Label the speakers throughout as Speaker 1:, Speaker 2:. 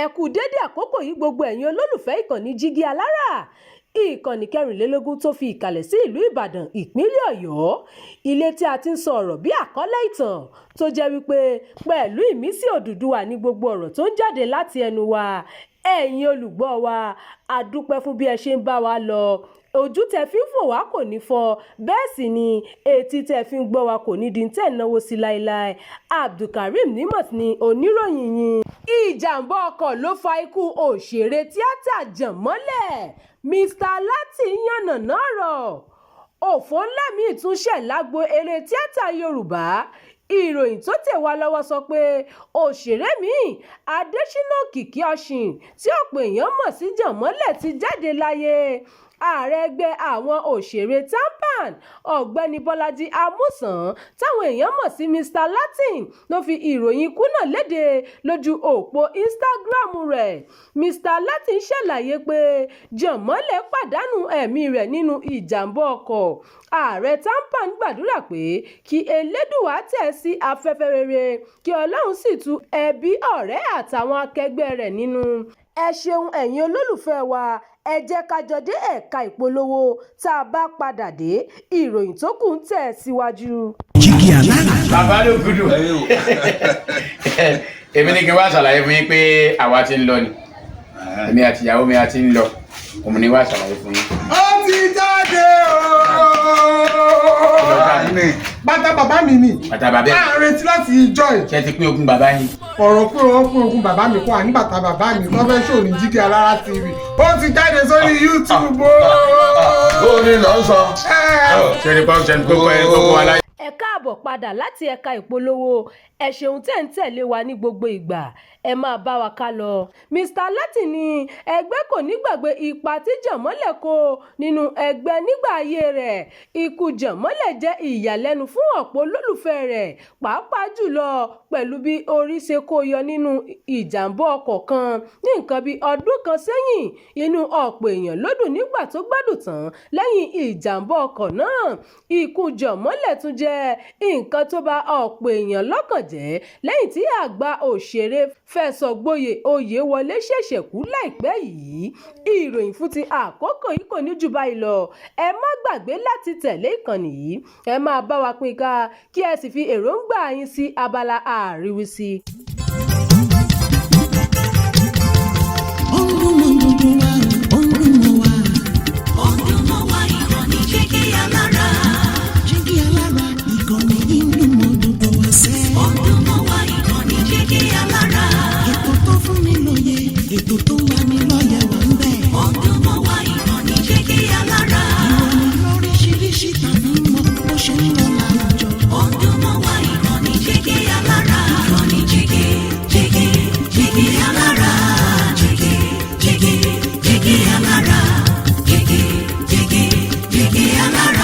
Speaker 1: ẹ kú dédé àkókò yìí gbogbo ẹ̀yin olólùfẹ́ ìkànnì Jígí Alára, ìkànnì 24 tó fi ìkàlẹ̀ sí ìlú Ìbàdàn ìpínlẹ̀ Ọ̀yọ́, ilé tí a ti ń sọ ọ̀rọ̀ bí àkọ́lé ìtàn tó jẹ́ wípé pẹ̀lú ìmísí Odùduwà ní gbogbo ọ̀rọ̀ tó ń jáde láti ẹnu wa. Ẹ̀yin olùgbọ́ wa, a dúpẹ́ fún bí ẹ ṣe ń bá wa lọ. Ojú tẹ́ fi ń fò wá kò ní fọ́, bẹ́ẹ̀ sì ni etí tẹ́ fi ń gbọ́ wa kò ní di tẹ́ náwó sí láéláé. Abdulkareem Nimot ni oníròyìn yín. Ìjàmbá ọkọ̀ ló fa ikú òṣèré tíátà Janmole Mr Latin yànnàná ọ̀rọ̀. Òfò ńlá míì tún ṣẹ̀ lágbo eré tíátà Yorùbá. Ìròyìn tó tẹ̀ wá lọ́wọ́ sọ pé òṣèré míì Adésínà Kìkì Ọ̀ṣìn tí ọ̀pọ̀ èèyàn mọ̀ sí Janmole ti jáde láyé. Ààrẹ ẹgbẹ́ àwọn òṣèré TAMPAN ọ̀gbẹ́ni Bọ́lájí Amúsàn táwọn èèyàn mọ̀ sí Mr Latin ló fi ìròyìn ikú náà léde lójú òpó Instagram rẹ̀. Mr Latin ṣàlàyé pé Janmole pàdánù ẹ̀mí rẹ̀ nínú ìjàmbá ọkọ̀. Ààrẹ TAMPAN gbàdúrà pé kí Elédùwà tẹ̀ sí afẹ́fẹ́ rere, kí Ọlọ́run sì tu ẹbí, ọ̀rẹ́ àtàwọn akẹgbẹ́ rẹ̀ nínú. Ẹ ṣeun ẹ̀yin olólùfẹ́ wa, ẹ jẹ́ ká jọ dé ẹ̀ka ìpolówó, tá a bá padà dé ìròyìn tó kù ń tẹ̀ síwájú.
Speaker 2: Jígí Alára.
Speaker 3: Bàbá ló gudu. Èmi ní kí n wá ṣàlàyé fún yín pé àwa ti ń lọ ni. Èmi àti ìyàwó mi a ti ń lọ. Òun ni wá ṣàlàyé fún yín.
Speaker 4: Ó ti jáde bàtà bàbá mi ni.
Speaker 3: Bàtà bàbá ẹ̀.
Speaker 4: A retí láti ìjọ ẹ̀.
Speaker 3: Ṣé ti pín ogún bàbá yín?
Speaker 4: Ọ̀rọ̀ pé wọ́n pín ogún bàbá mi kó wà ní bàtà bàbá mi tó fẹ́ ṣòní Jígí Alára TV. Ó ti jáde sórí YouTube.
Speaker 2: Ó ní lọ sọ.
Speaker 3: Ṣé ní pọ́n ṣe ní gbogbo aláyé?
Speaker 1: Ẹ káàbọ̀ padà láti ẹ̀ka ìpolówó. Ẹ ṣeun tẹ́ ń tẹ̀lé wa ní gbogbo ìgbà, ẹ máa bá wa ká lọ. Mr Latin ní ẹgbẹ́ kò ní gbàgbé ipa tí Janmole kó nínú ẹgbẹ́ nígbà ayé rẹ̀. Ikú Janmole jẹ́ ìyàlẹ́nu fún ọ̀pọ̀ olólùfẹ́ rẹ̀, pàápàá jùlọ pẹ̀lú bí orí ṣe kó yọ nínú ìjàmbá ọkọ̀ kan ní nǹkan bí ọdún kan sẹ́yìn. Inú ọ̀pọ̀ èèyàn ló dùn nígbà tó gbádùn tán lẹ́yìn ìjàmbá ọkọ̀ náà. Ikú Janmole tún jẹ́ nǹkan tó bà ọ̀pọ̀ èèyàn lọ́kàn jẹ́ lẹ́yìn tí àgbà òṣèré Fẹ̀sọ̀gboyè Oyèwọlé ṣẹ̀ṣẹ̀ kú láìpẹ́ yìí. Ìròyìn fún ti àkókò yìí kò ní jù báyìí lọ. Ẹ má gbàgbé láti tẹ̀lé ìkànnì yìí, ẹ máa bá wa pín ká, kí ẹ sì fi èròǹgbà yín sí abala àríwísí.
Speaker 2: Ètò tó wà ní lọ́yẹ̀ wà ń bẹ̀. Ọdún mọ́ wá ìkànnì Jígí Alára. Ìròyìn lóríṣiríṣi tàbí mọ bó ṣe ń lọ láwùjọ. Ọdún mọ́ wá ìkànnì Jígí Alára. Ìkànnì Jígí Alára. Jígí Alára. Jígí Alára.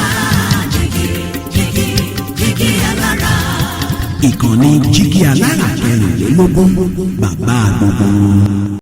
Speaker 2: Jígí Alára. Ìkànnì Jígí Alára 24, bàbá gbogbo.